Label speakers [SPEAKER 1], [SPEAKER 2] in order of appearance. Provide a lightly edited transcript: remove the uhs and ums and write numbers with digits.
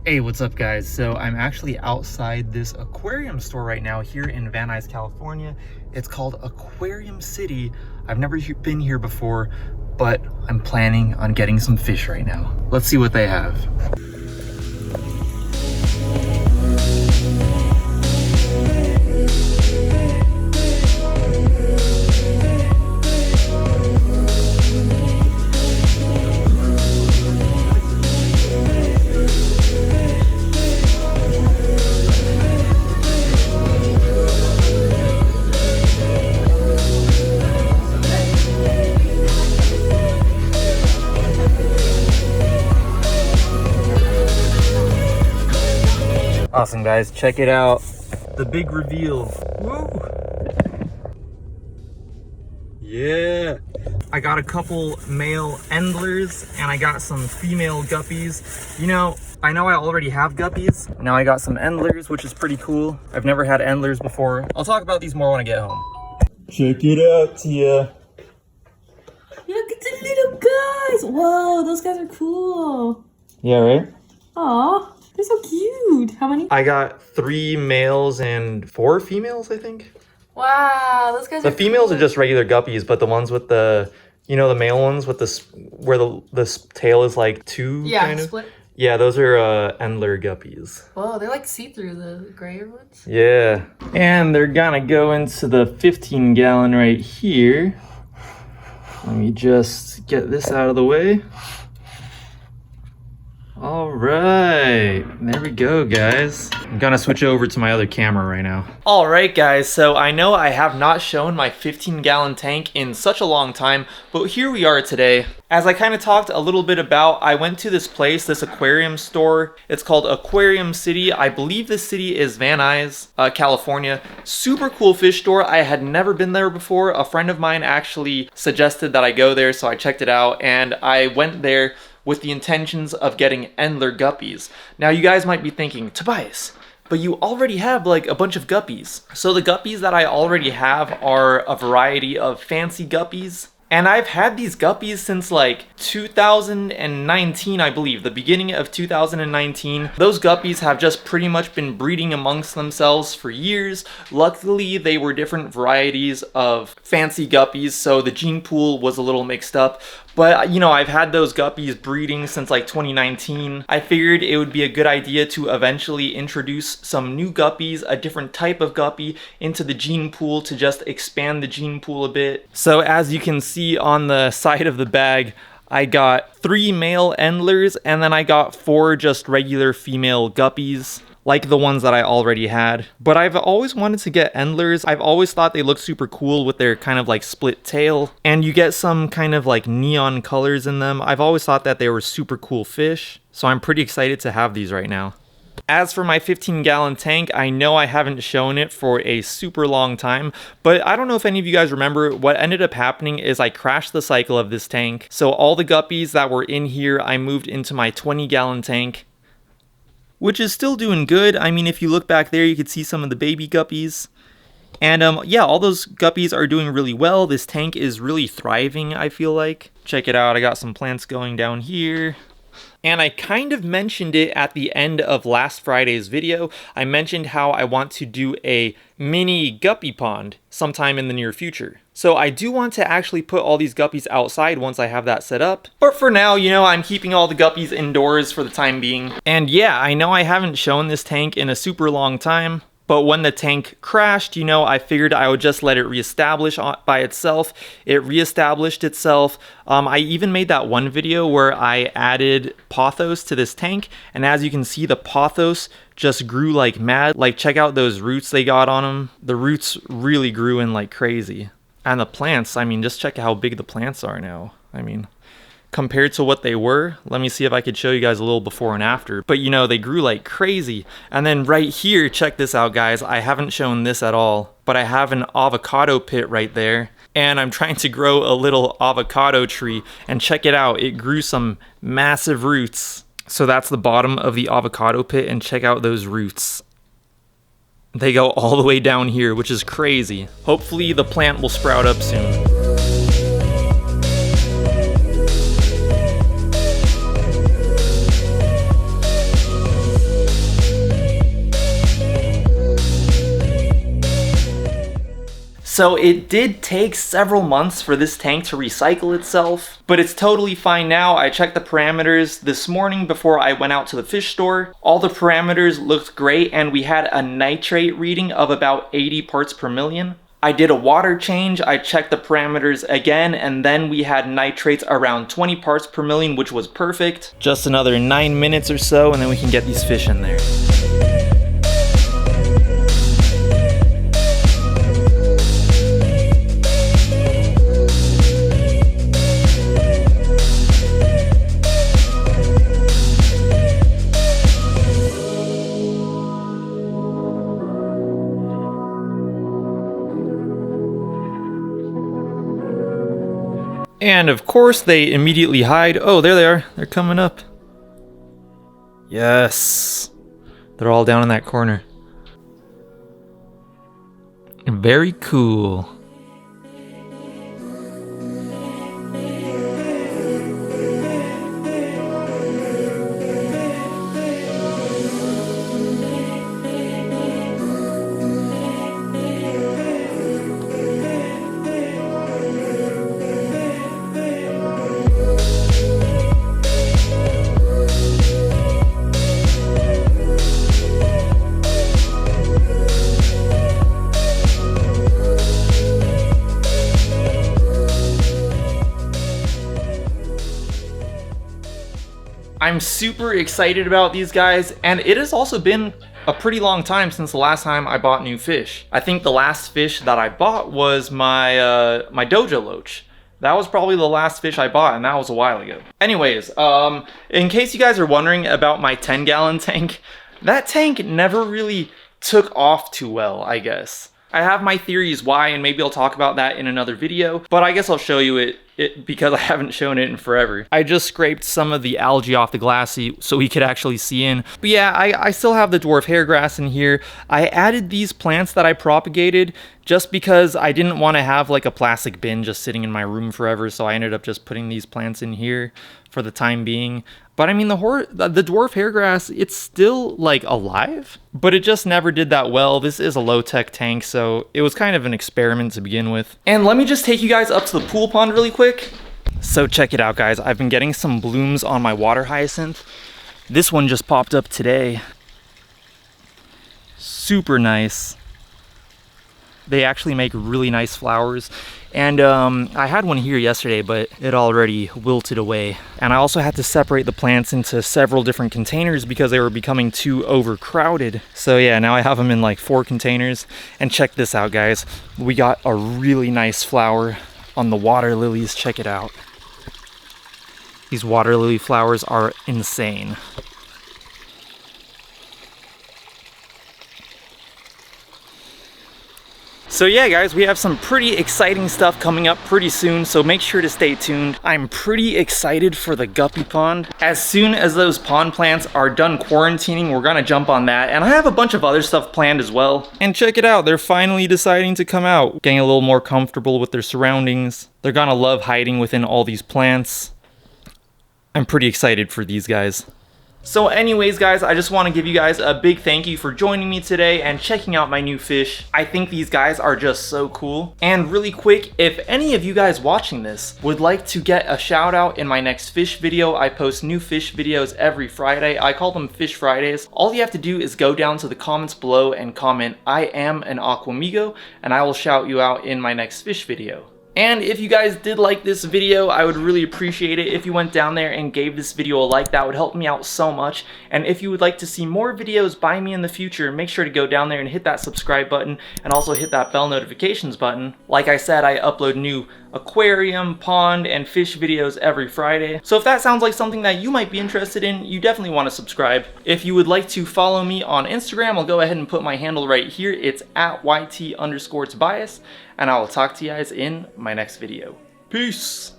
[SPEAKER 1] Hey, what's up guys? So I'm actually outside this aquarium store right now here in Van Nuys, California. It's called Aquarium City. I've never been here before, but I'm planning on getting some fish right now. Let's see what they have. Awesome guys, check it out. The big reveal. Woo! Yeah. I got a couple male Endlers and I got some female Guppies. You know, I already have Guppies. Now I got some Endlers, which is pretty cool. I've never had Endlers before. I'll talk about these more when I get home. Check it out, Tia.
[SPEAKER 2] Look at the little guys. Whoa, those guys are cool.
[SPEAKER 1] Yeah, right?
[SPEAKER 2] Aw. They're so cute. How many?
[SPEAKER 1] I got 3 males and 4 females, I think.
[SPEAKER 2] Wow, those guys are
[SPEAKER 1] The females
[SPEAKER 2] cool.
[SPEAKER 1] are just regular guppies, but the ones with the, you know, the male ones with this, where the tail is like 2 kind of.
[SPEAKER 2] Split.
[SPEAKER 1] Yeah, those are Endler guppies.
[SPEAKER 2] Whoa, they're like see-through, the grayer ones.
[SPEAKER 1] Yeah. And they're gonna go into the 15-gallon right here. Let me just get this out of the way. All right, there we go, guys. I'm gonna switch over to my other camera right now. All right, guys, so I know I have not shown my 15-gallon tank in such a long time, but here we are today. As I kind of talked a little bit about, I went to this place, this aquarium store. It's called Aquarium City. I believe this city is Van Nuys, California. Super cool fish store. I had never been there before. A friend of mine actually suggested that I go there, so I checked it out, and I went there with the intentions of getting Endler guppies. Now you guys might be thinking, Tobias, but you already have like a bunch of guppies. So the guppies that I already have are a variety of fancy guppies. And I've had these guppies since like 2019, I believe, the beginning of 2019. Those guppies have just pretty much been breeding amongst themselves for years. Luckily, they were different varieties of fancy guppies, so the gene pool was a little mixed up. But, you know, I've had those guppies breeding since like 2019. I figured it would be a good idea to eventually introduce some new guppies, a different type of guppy, into the gene pool to just expand the gene pool a bit. So as you can see on the side of the bag, I got 3 male Endlers and then I got 4 just regular female guppies, like the ones that I already had. But I've always wanted to get Endlers. I've always thought they look super cool with their kind of like split tail. And you get some kind of like neon colors in them. I've always thought that they were super cool fish. So I'm pretty excited to have these right now. As for my 15-gallon tank, I know I haven't shown it for a super long time, but I don't know if any of you guys remember, what ended up happening is I crashed the cycle of this tank. So all the guppies that were in here, I moved into my 20-gallon tank, which is still doing good. I mean, if you look back there, you can see some of the baby guppies. And yeah, all those guppies are doing really well. This tank is really thriving, I feel like. Check it out, I got some plants going down here. And I kind of mentioned it at the end of last Friday's video. I mentioned how I want to do a mini guppy pond sometime in the near future. So I do want to actually put all these guppies outside once I have that set up. But for now, you know, I'm keeping all the guppies indoors for the time being. And yeah, I know I haven't shown this tank in a super long time. But when the tank crashed, you know, I figured I would just let it reestablish by itself. It reestablished itself. I even made that one video where I added pothos to this tank. And as you can see, the pothos just grew like mad. Like, check out those roots they got on them. The roots really grew in like crazy. And the plants, I mean, just check how big the plants are now. I mean, compared to what they were, let me see if I could show you guys a little before and after. But you know, they grew like crazy. And then right here, check this out guys, I haven't shown this at all, but I have an avocado pit right there. And I'm trying to grow a little avocado tree, and check it out, it grew some massive roots. So that's the bottom of the avocado pit, and check out those roots. They go all the way down here, which is crazy. Hopefully the plant will sprout up soon. So it did take several months for this tank to recycle itself, but it's totally fine now. I checked the parameters this morning before I went out to the fish store. All the parameters looked great, and we had a nitrate reading of about 80 parts per million. I did a water change, I checked the parameters again, and then we had nitrates around 20 parts per million, which was perfect. Just another 9 minutes or so, and then we can get these fish in there. And of course they immediately hide. Oh, there they are. They're coming up. Yes. They're all down in that corner. Very cool. I'm super excited about these guys, and it has also been a pretty long time since the last time I bought new fish. I think the last fish that I bought was my my dojo loach. That was probably the last fish I bought, and that was a while ago. Anyways, in case you guys are wondering about my 10-gallon tank, that tank never really took off too well, I guess. I have my theories why, and maybe I'll talk about that in another video, but I guess I'll show you it because I haven't shown it in forever. I just scraped some of the algae off the glass so he could actually see in. But yeah, I still have the dwarf hairgrass in here. I added these plants that I propagated just because I didn't want to have like a plastic bin just sitting in my room forever, so I ended up just putting these plants in here for the time being. But I mean, the dwarf hairgrass, it's still like alive, but it just never did that well. This is a low-tech tank, so it was kind of an experiment to begin with. And let me just take you guys up to the pool pond really quick. So check it out, guys. I've been getting some blooms on my water hyacinth. This one just popped up today. Super nice. They actually make really nice flowers. And I had one here yesterday, but it already wilted away. And I also had to separate the plants into several different containers because they were becoming too overcrowded. So yeah, now I have them in like 4 containers. And check this out, guys. We got a really nice flower on the water lilies. Check it out. These water lily flowers are insane. So yeah, guys, we have some pretty exciting stuff coming up pretty soon, so make sure to stay tuned. I'm pretty excited for the guppy pond. As soon as those pond plants are done quarantining, we're gonna jump on that, and I have a bunch of other stuff planned as well. And check it out, they're finally deciding to come out, getting a little more comfortable with their surroundings. They're gonna love hiding within all these plants. I'm pretty excited for these guys. So anyways, guys, I just want to give you guys a big thank you for joining me today and checking out my new fish. I think these guys are just so cool. And really quick, if any of you guys watching this would like to get a shout out in my next fish video, I post new fish videos every Friday. I call them Fish Fridays. All you have to do is go down to the comments below and comment, "I am an Aquamigo," and I will shout you out in my next fish video. And if you guys did like this video, I would really appreciate it if you went down there and gave this video a like. That would help me out so much. And if you would like to see more videos by me in the future, make sure to go down there and hit that subscribe button and also hit that bell notifications button. Like I said, I upload new aquarium, pond, and fish videos every Friday. So if that sounds like something that you might be interested in, you definitely want to subscribe. If you would like to follow me on Instagram, I'll go ahead and put my handle right here. It's at YT_Tobias, and I will talk to you guys in my next video. Peace!